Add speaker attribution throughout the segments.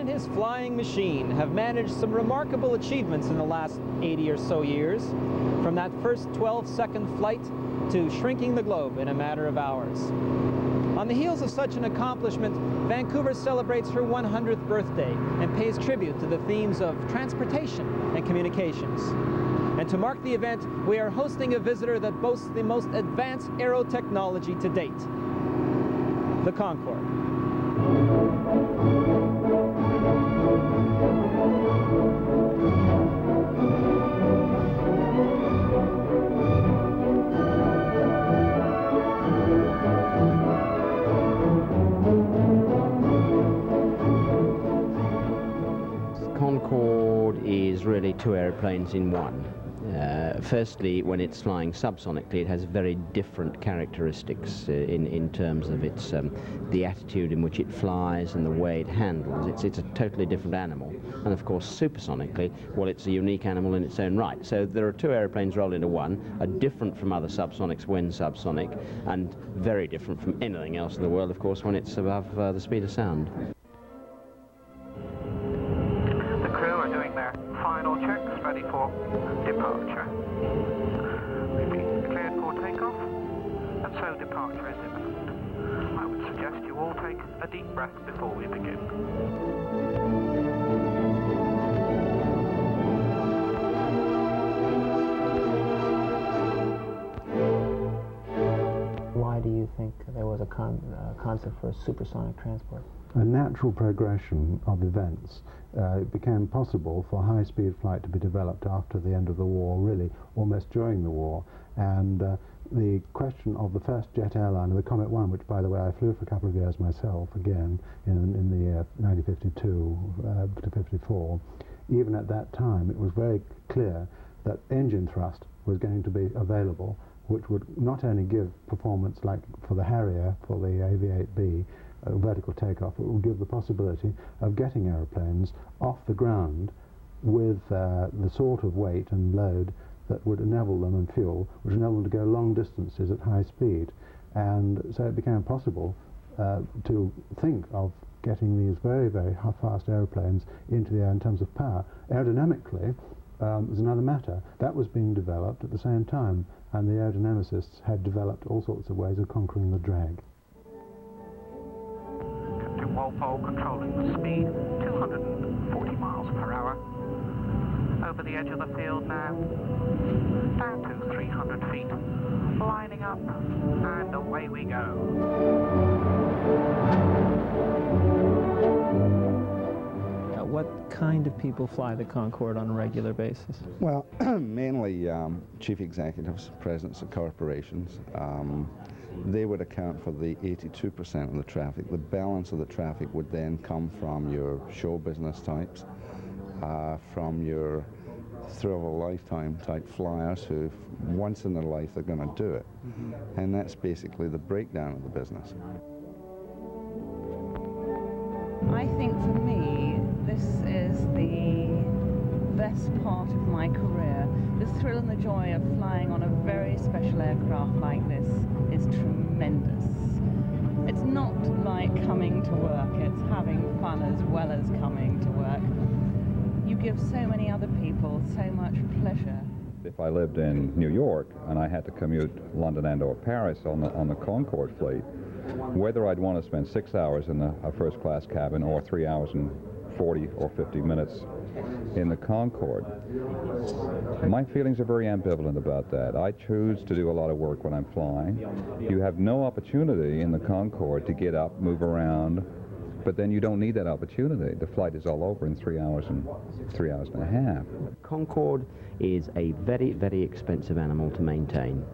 Speaker 1: and his flying machine have managed some remarkable achievements in the last 80 or so years, from that first 12-second flight to shrinking the globe in a matter of hours. On the heels of such an accomplishment, Vancouver celebrates her 100th birthday and pays tribute to the themes of transportation and communications. And to mark the event, we are hosting a visitor that boasts the most advanced aerotechnology to date, the Concorde.
Speaker 2: Concorde is really two aeroplanes in one. Firstly, when it's flying subsonically, it has very different characteristics in terms of its the attitude in which it flies and the way it handles. It's a totally different animal. And of course, supersonically, well, it's a unique animal in its own right. So there are two aeroplanes rolled into one, are different from other subsonics when subsonic, and very different from anything else in the world, of course, when it's above the speed of sound.
Speaker 3: The crew are doing their final checks, ready for departure. We've been cleared for takeoff, and so departure is imminent. I would suggest you all take a deep breath before we begin.
Speaker 1: Why do you think there was a concept for supersonic transport?
Speaker 4: A natural progression of events. It became possible for high-speed flight to be developed after the end of the war, really almost during the war, and the question of the first jet airliner, the Comet 1, which by the way I flew for a couple of years myself again in the year 1952 to 54, even at that time it was very clear that engine thrust was going to be available, which would not only give performance like for the Harrier, for the AV-8B, vertical takeoff, it will give the possibility of getting aeroplanes off the ground with the sort of weight and load that would enable them, and fuel, which enable them to go long distances at high speed. And so it became possible to think of getting these very, very fast aeroplanes into the air in terms of power. Aerodynamically, is another matter. That was being developed at the same time, and the aerodynamicists had developed all sorts of ways of conquering the drag.
Speaker 3: Captain Walpole controlling the speed, 240 miles per hour. Over the edge of the field now, down to 300 feet, lining up, and away we go.
Speaker 1: What kind of people fly the Concorde on a regular basis?
Speaker 5: Well, mainly chief executives, presidents of corporations. They would account for the 82% of the traffic. The balance of the traffic would then come from your show business types, from your thrill-of-a-lifetime type flyers who, once in their life, they're going to do it. And that's basically the breakdown of the business.
Speaker 6: I think for me, this is the best part of my career. The thrill and the joy of flying on a very special aircraft like this is tremendous. It's not like coming to work, it's having fun as well as coming to work. You give so many other people so much pleasure.
Speaker 7: If I lived in New York and I had to commute London and or Paris on the Concorde fleet, whether I'd want to spend 6 hours in a first-class cabin or 3 hours and 40 or 50 minutes in the Concorde, my feelings are very ambivalent about that. I choose to do a lot of work when I'm flying. You have no opportunity in the Concorde to get up, move around, but then you don't need that opportunity. The flight is all over in 3 hours and a half.
Speaker 2: Concorde is a very, very expensive animal to maintain.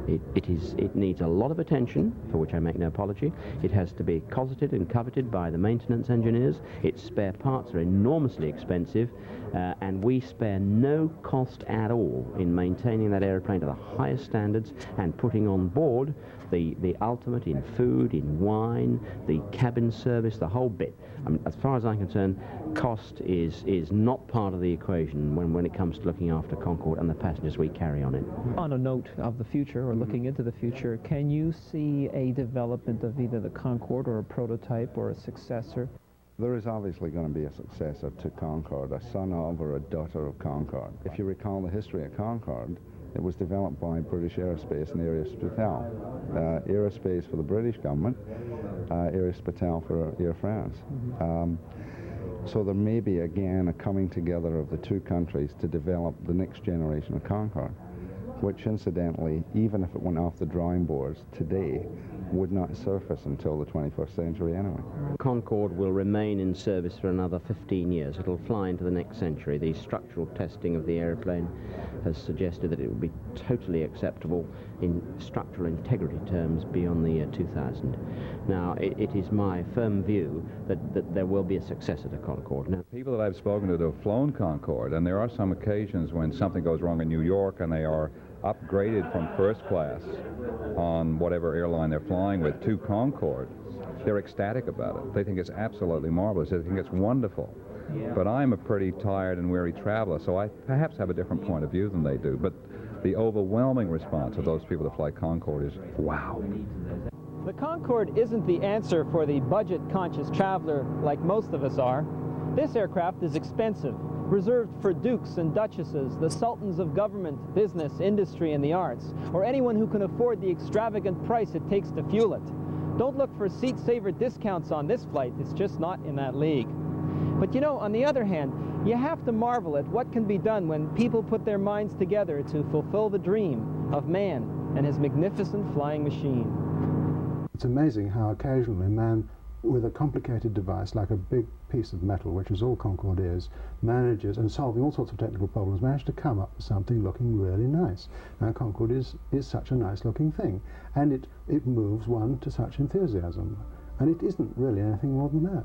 Speaker 2: It needs a lot of attention, for which I make no apology. It has to be cosseted and coveted by the maintenance engineers. Its spare parts are enormously expensive, and we spare no cost at all in maintaining that airplane to the highest standards and putting on board the ultimate in food, in wine, the cabin service, the whole bit. I mean, as far as I'm concerned, cost is not part of the equation when it comes to looking after Concorde and the passengers we carry on it.
Speaker 1: On a note of the future, or looking into the future, can you see a development of either the Concorde or a prototype or a successor?
Speaker 5: There is obviously going to be a successor to Concorde, a son of or a daughter of Concorde. If you recall the history of Concorde, it was developed by British Aerospace and Aerospace. Aerospace for the British government, Aerospace for Air France. So there may be, again, a coming together of the two countries to develop the next generation of Concorde, which incidentally, even if it went off the drawing boards today, would not surface until the 21st century anyway.
Speaker 2: Concorde will remain in service for another 15 years. It'll fly into the next century. The structural testing of the aeroplane has suggested that it will be totally acceptable in structural integrity terms beyond the year 2000. Now, it is my firm view that there will be a successor to Concorde. Now,
Speaker 7: people that I've spoken to have flown Concorde, and there are some occasions when something goes wrong in New York and they are upgraded from first class on whatever airline they're flying with to Concorde. They're ecstatic about it. They think it's absolutely marvelous. They think it's wonderful. But I'm a pretty tired and weary traveler, so I perhaps have a different point of view than they do. But the overwhelming response of those people that fly Concorde is, wow.
Speaker 1: The Concorde isn't the answer for the budget-conscious traveler like most of us are. This aircraft is expensive, reserved for dukes and duchesses, the sultans of government, business, industry, and the arts, or anyone who can afford the extravagant price it takes to fuel it. Don't look for seat-saver discounts on this flight. It's just not in that league. But you know, on the other hand, you have to marvel at what can be done when people put their minds together to fulfill the dream of man and his magnificent flying machine.
Speaker 4: It's amazing how occasionally man, with a complicated device like a big piece of metal, which is all Concorde is, manages, and solving all sorts of technical problems, managed to come up with something looking really nice. Now, Concorde is such a nice looking thing, and it moves one to such enthusiasm, and it isn't really anything more than that.